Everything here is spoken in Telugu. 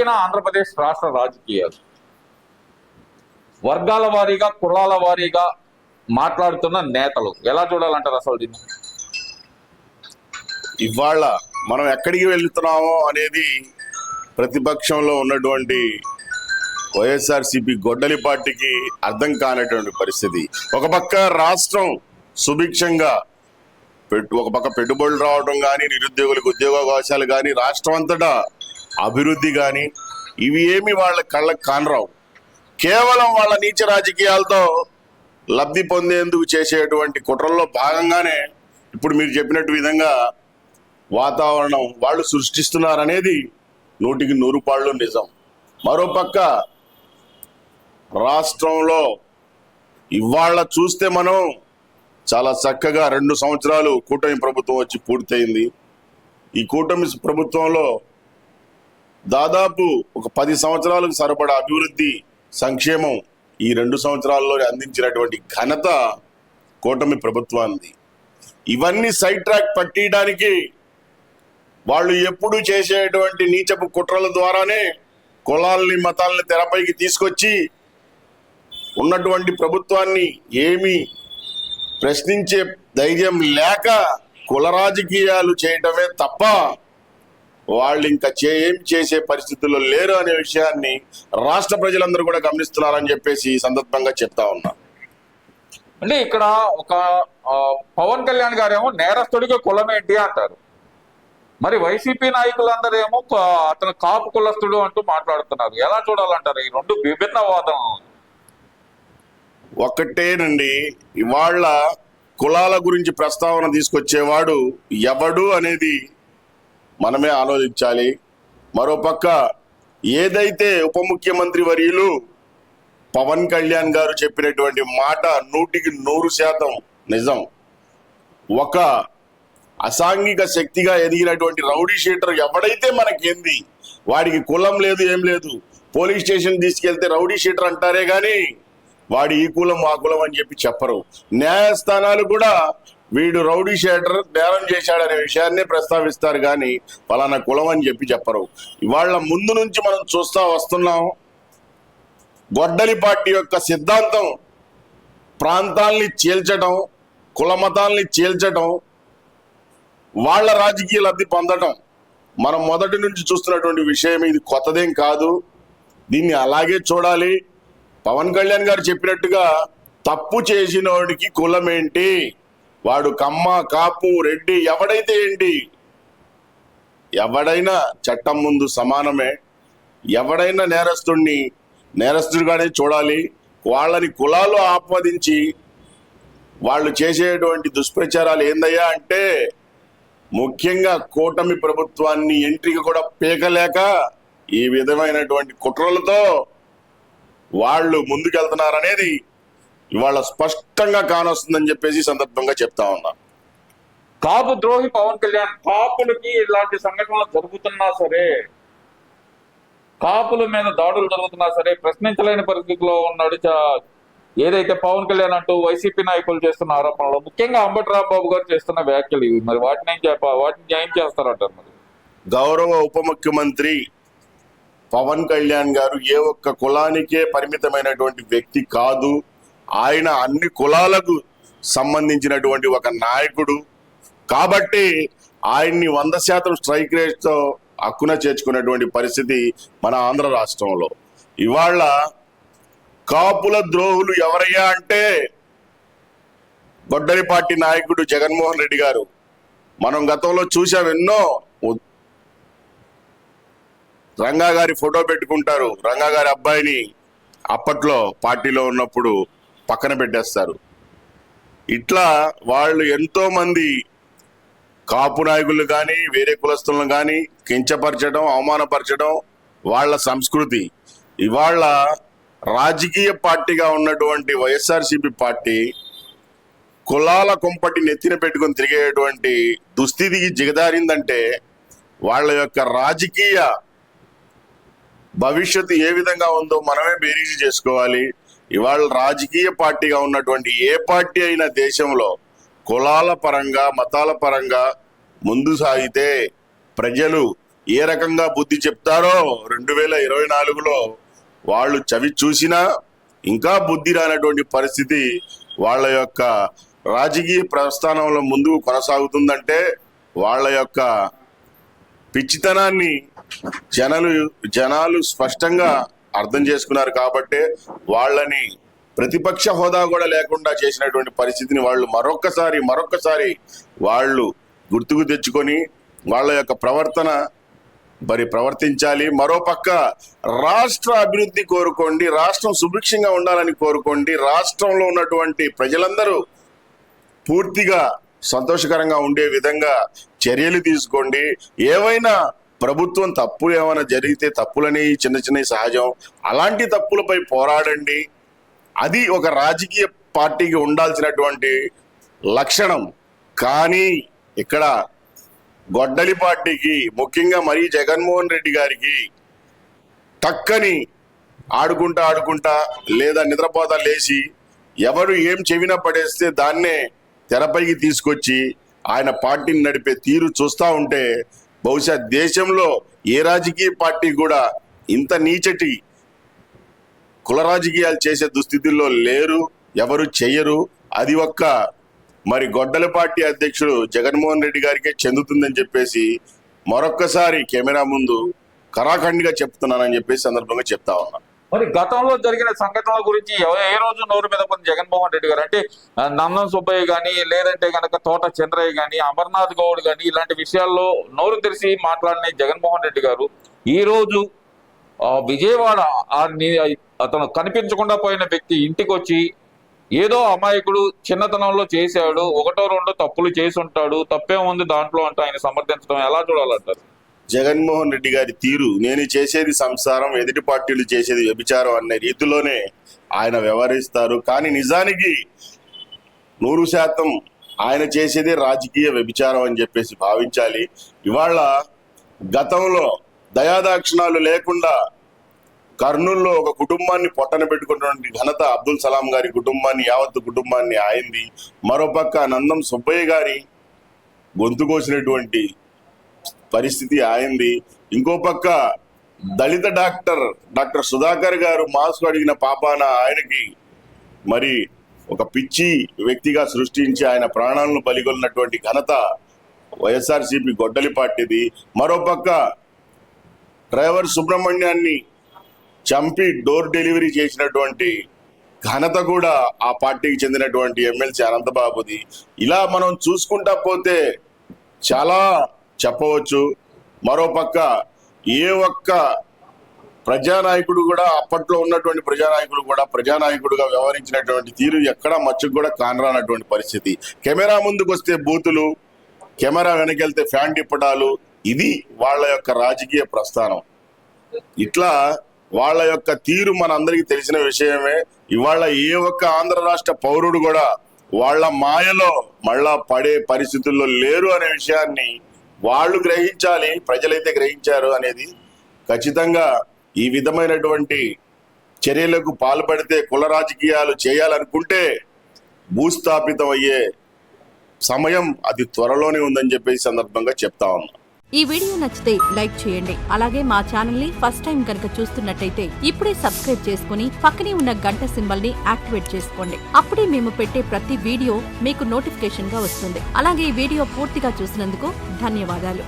ఇప్పటికిన ఆంధ్రప్రదేశ్ రాష్ట్ర రాజకీయాలు వర్గాల వారీగా కులాల వారీగా మాట్లాడుతున్న నేతలు ఎలా చూడాలంటారు అసలు దీన్ని? ఇవాళ మనం ఎక్కడికి వెళ్తున్నామో అనేది ప్రతిపక్షంలో ఉన్నటువంటి వైఎస్ఆర్సీపీ గొడ్డలి పార్టీకి అర్థం కానటువంటి పరిస్థితి. ఒక పక్క రాష్ట్రం సుభిక్షంగా ఒక పక్క పెట్టుబడులు రావడం కానీ, నిరుద్యోగులకు ఉద్యోగావకాశాలు కానీ, రాష్ట్రం అంతటా అభివృద్ధి కానీ ఇవి ఏమి వాళ్ళ కళ్ళకు కానరావు. కేవలం వాళ్ళ నీచ రాజకీయాలతో లబ్ధి పొందేందుకు చేసేటువంటి కుట్రల్లో భాగంగానే ఇప్పుడు మీరు చెప్పినట్టు విధంగా వాతావరణం వాళ్ళు సృష్టిస్తున్నారనేది 100% నిజం. మరోపక్క రాష్ట్రంలో ఇవాళ చూస్తే మనం చాలా చక్కగా 2 సంవత్సరాలు కూటమి ప్రభుత్వం వచ్చి పూర్తయింది. ఈ కూటమి ప్రభుత్వంలో దాదాపు ఒక 10 సంవత్సరాలకు సరిపడా అభివృద్ధి సంక్షేమం ఈ 2 సంవత్సరాల్లో అందించినటువంటి ఘనత కూటమి ప్రభుత్వానికి. ఇవన్నీ సైడ్ ట్రాక్ పట్టియడానికి వాళ్ళు ఎప్పుడు చేసేటువంటి నీచపు కుట్రల ద్వారానే కులాల్ని మతాలని తెరపైకి తీసుకొచ్చి ఉన్నటువంటి ప్రభుత్వాన్ని ఏమీ ప్రశ్నించే ధైర్యం లేక కుల రాజకీయాలు చేయటమే తప్ప వాళ్ళు ఇంకా ఏం చేసే పరిస్థితుల్లో లేరు అనే విషయాన్ని రాష్ట్ర ప్రజలందరూ కూడా గమనిస్తున్నారని చెప్పేసి ఈ సందర్భంగా చెప్తా ఉన్నా. అంటే ఇక్కడ ఒక పవన్ కళ్యాణ్ గారేమో నేరస్తుడికి కులం ఏంటి అంటారు, మరి వైసీపీ నాయకులందరూ ఏమో అతను కాపు కులస్తుడు అంటూ మాట్లాడుతున్నారు. ఎలా చూడాలంటారు ఈ 2 విభిన్న వాదనలు? ఒక్కటేనండి, ఇవాళ కులాల గురించి ప్రస్తావన తీసుకొచ్చేవాడు ఎవడు అనేది మనమే ఆలోచించాలి. మరోపక్క ఏదైతే ఉప ముఖ్యమంత్రి వర్యులు పవన్ కళ్యాణ్ గారు చెప్పినటువంటి మాట 100% నిజం. ఒక అసాంఘిక శక్తిగా ఎదిగినటువంటి రౌడీ షీటర్ ఎవడైతే మనకేంది, వాడికి కులం లేదు ఏం లేదు, పోలీస్ స్టేషన్ తీసుకెళ్తే రౌడీ షీటర్ అంటారే గాని వాడి ఈ కులం ఆ కులం అని చెప్పి చెప్పరు. న్యాయస్థానాలు కూడా వీడు రౌడీ షీటర్ నేరం చేశాడనే విషయాన్నే ప్రస్తావిస్తారు కానీ పలానా కులం అని చెప్పి చెప్పరు. ఇవాళ ముందు నుంచి మనం చూస్తా వస్తున్నాం, గొడ్డలి పార్టీ యొక్క సిద్ధాంతం ప్రాంతాల్ని చీల్చడం, కుల మతాల్ని చీల్చడం, వాళ్ళ రాజకీయ లబ్ధి పొందడం మనం మొదటి నుంచి చూస్తున్నటువంటి విషయం. ఇది కొత్తదేం కాదు, దీన్ని అలాగే చూడాలి. పవన్ కళ్యాణ్ గారు చెప్పినట్టుగా తప్పు చేసిన వాడికి కులం ఏంటి, వాడు కమ్మ కాపు రెడ్డి ఎవడైతే ఏంటి, ఎవడైనా చట్టం ముందు సమానమే. ఎవడైనా నేరస్తుడిగానే చూడాలి. వాళ్ళని కులాలు ఆపాదించి వాళ్ళు చేసేటువంటి దుష్ప్రచారాలు ఏందయ్యా అంటే ముఖ్యంగా కూటమి ప్రభుత్వాన్ని ఎంట్రీకి కూడా పీకలేక ఈ విధమైనటువంటి కుట్రలతో వాళ్ళు ముందుకెళ్తున్నారనేది ఇవాళ స్పష్టంగా కానొస్తుందని చెప్పేసి సందర్భంగా చెప్తా ఉన్నా. కాపు ద్రోహి పవన్ కళ్యాణ్ కాపులకి ఇలాంటి సంఘటనలు జరుగుతున్నా సరే, కాపుల మీద దాడులు జరుగుతున్నా సరే ప్రశ్నించలేని పరిస్థితిలో ఉన్నాడు. ఏదైతే పవన్ కళ్యాణ్ అంటూ వైసీపీ నాయకులు చేస్తున్న ఆరోపణలు, ముఖ్యంగా అంబటి రాంబాబు గారు చేస్తున్న వ్యాఖ్యలు ఇవి, మరి వాటిని ఏం చేస్తారంటారు? మరి గౌరవ ఉప ముఖ్యమంత్రి పవన్ కళ్యాణ్ గారు ఏ ఒక్క కులానికే పరిమితమైనటువంటి వ్యక్తి కాదు. ఆయన అన్ని కులాలకు సంబంధించినటువంటి ఒక నాయకుడు కాబట్టి ఆయన్ని 100% స్ట్రైక్ రేట్తో హక్కున చేర్చుకున్నటువంటి పరిస్థితి మన ఆంధ్ర రాష్ట్రంలో. ఇవాళ కాపుల ద్రోహులు ఎవరయ్యా అంటే గొడ్డలి పార్టీ నాయకుడు జగన్మోహన్ రెడ్డి గారు. మనం గతంలో చూసాం ఎన్నో. రంగా గారి ఫోటో పెట్టుకుంటారు, రంగా గారి అబ్బాయిని అప్పట్లో పార్టీలో ఉన్నప్పుడు పక్కన పెట్టేస్తారు. ఇట్లా వాళ్ళు ఎంతో మంది కాపు నాయకులు కానీ వేరే కులస్తులను కానీ కించపరచడం, అవమానపరచడం వాళ్ళ సంస్కృతి. ఇవాళ రాజకీయ పార్టీగా ఉన్నటువంటి వైఎస్ఆర్సీపీ పార్టీ కులాల కుంపటి నెత్తిన పెట్టుకుని తిరిగేటువంటి దుస్థితికి దిగజారిందంటే వాళ్ళ యొక్క రాజకీయ భవిష్యత్తు ఏ విధంగా ఉందో మనమే బేరీజు చేసుకోవాలి. ఇవాళ రాజకీయ పార్టీగా ఉన్నటువంటి ఏ పార్టీ అయినా దేశంలో కులాల పరంగా మతాల పరంగా ముందు సాగితే ప్రజలు ఏ రకంగా బుద్ధి చెప్తారో 2024లో వాళ్ళు చవి చూసినా ఇంకా బుద్ధి రానటువంటి పరిస్థితి వాళ్ళ యొక్క రాజకీయ ప్రస్థానంలో ముందుకు కొనసాగుతుందంటే వాళ్ళ యొక్క పిచ్చితనాన్ని జనాలు స్పష్టంగా అర్థం చేసుకున్నారు కాబట్టే వాళ్ళని ప్రతిపక్ష హోదా కూడా లేకుండా చేసినటువంటి పరిస్థితిని వాళ్ళు మరొక్కసారి వాళ్ళు గుర్తుకు తెచ్చుకొని వాళ్ళ యొక్క ప్రవర్తించాలి. మరోపక్క రాష్ట్ర అభివృద్ధి కోరుకోండి, రాష్ట్రం సుభిక్షంగా ఉండాలని కోరుకోండి, రాష్ట్రంలో ఉన్నటువంటి ప్రజలందరూ పూర్తిగా సంతోషకరంగా ఉండే విధంగా చర్యలు తీసుకోండి. ఏవైనా ప్రభుత్వం తప్పు ఏమైనా జరిగితే తప్పులని చిన్న సహజం, అలాంటి తప్పులపై పోరాడండి. అది ఒక రాజకీయ పార్టీకి ఉండాల్సినటువంటి లక్షణం. కానీ ఇక్కడ గొడ్డలి పార్టీకి, ముఖ్యంగా మరీ జగన్మోహన్ రెడ్డి గారికి టక్కని ఆడుకుంటా లేదా నిద్రపోతా లేచి ఎవరు ఏం చెవిన పడేస్తే దాన్నే తెరపైకి తీసుకొచ్చి ఆయన పార్టీని నడిపే తీరు చూస్తా ఉంటే బహుశా దేశంలో ఏ రాజకీయ పార్టీ కూడా ఇంత నీచటి కుల రాజకీయాలు చేసే దుస్థితుల్లో లేరు, ఎవరు చెయ్యరు. అది ఒక్క మరి గొడ్డల పార్టీ అధ్యక్షుడు జగన్మోహన్ రెడ్డి గారికే చెందుతుందని చెప్పేసి మరొక్కసారి కెమెరా ముందు కరాఖండిగా చెప్తున్నానని చెప్పేసి సందర్భంగా చెప్తా ఉన్నా. మరి గతంలో జరిగిన సంఘటనల గురించి ఏ రోజు నోరు మీద కొన్ని జగన్మోహన్ రెడ్డి గారు అంటే నందం సుబ్బయ్య గాని, లేదంటే కనుక తోట చంద్రయ్య గాని, అమర్నాథ్ గౌడ్ గాని ఇలాంటి విషయాల్లో నోరు తెరిచి మాట్లాడిన జగన్మోహన్ రెడ్డి గారు ఈ రోజు విజయవాడ అతను కనిపించకుండా పోయిన వ్యక్తి ఇంటికి వచ్చి ఏదో అమాయకుడు చిన్నతనంలో చేశాడు, ఒకటో రెండో తప్పులు చేసి ఉంటాడు, తప్పేముంది దాంట్లో అంటూ ఆయన సమర్థించడం ఎలా చూడాలంటారు? జగన్మోహన్ రెడ్డి గారి తీరు, నేను చేసేది సంసారం, ఎదుటి పార్టీలు చేసేది వ్యభిచారం అనే రీతిలోనే ఆయన వ్యవహరిస్తారు. కానీ నిజానికి 100% ఆయన చేసేదే రాజకీయ వ్యభిచారం అని చెప్పేసి భావించాలి. ఇవాళ గతంలో దయాదాక్షిణాలు లేకుండా కర్నూలులో ఒక కుటుంబాన్ని పొట్టన పెట్టుకున్నటువంటి ఘనత అబ్దుల్ సలాం గారి కుటుంబాన్ని, యావత్తు కుటుంబాన్ని ఆయింది. మరోపక్క నందం సుబ్బయ్య గారి గొంతు కోసినటువంటి పరిస్థితి ఆయింది. ఇంకో పక్క దళిత డాక్టర్ సుధాకర్ గారు మాస్క్ అడిగిన పాపాన ఆయనకి మరి ఒక పిచ్చి వ్యక్తిగా సృష్టించి ఆయన ప్రాణాలను బలిగొన్నటువంటి ఘనత వైఎస్ఆర్సీపీ గొడ్డలి పార్టీది. మరోపక్క డ్రైవర్ సుబ్రహ్మణ్యాన్ని చంపి డోర్ డెలివరీ చేసినటువంటి ఘనత కూడా ఆ పార్టీకి చెందినటువంటి ఎమ్మెల్సీ అనంతబాబుది. ఇలా మనం చూసుకుంటా పోతే చాలా చెప్పవచ్చు. మరోపక్క ఏ ఒక్క ప్రజానాయకుడు కూడా, అప్పట్లో ఉన్నటువంటి ప్రజానాయకుడుగా వ్యవహరించినటువంటి తీరు ఎక్కడా మచ్చుకు కూడా కానరానటువంటి పరిస్థితి. కెమెరా ముందుకు వస్తే బూతులు, కెమెరా వెనకెళ్తే ఫ్యాన్ తిప్పడాలు, ఇది వాళ్ళ యొక్క రాజకీయ ప్రస్థానం. ఇట్లా వాళ్ళ యొక్క తీరు మనందరికీ తెలిసిన విషయమే. ఇవాళ ఏ ఒక్క ఆంధ్ర రాష్ట్ర పౌరుడు కూడా వాళ్ళ మాయలో మళ్ళా పడే పరిస్థితుల్లో లేరు అనే విషయాన్ని వాళ్ళు గ్రహించాలి. ప్రజలైతే గ్రహించారు అనేది ఖచ్చితంగా. ఈ విధమైనటువంటి చర్యలకు పాల్పడితే, కుల రాజకీయాలు చేయాలనుకుంటే భూస్థాపితం అయ్యే సమయం అది త్వరలోనే ఉందని చెప్పేసి సందర్భంగా చెప్తా ఉన్నా. ఈ వీడియో నచ్చితే లైక్ చేయండి. అలాగే మా ఛానల్ ని ఫస్ట్ టైం కనుక చూస్తున్నట్టయితే ఇప్పుడే సబ్స్క్రైబ్ చేసుకుని పక్కనే ఉన్న గంట సింబల్ ని యాక్టివేట్ చేసుకోండి. అప్పుడే మేము పెట్టే ప్రతి వీడియో మీకు నోటిఫికేషన్ గా వస్తుంది. అలాగే ఈ వీడియో పూర్తిగా చూసినందుకు ధన్యవాదాలు.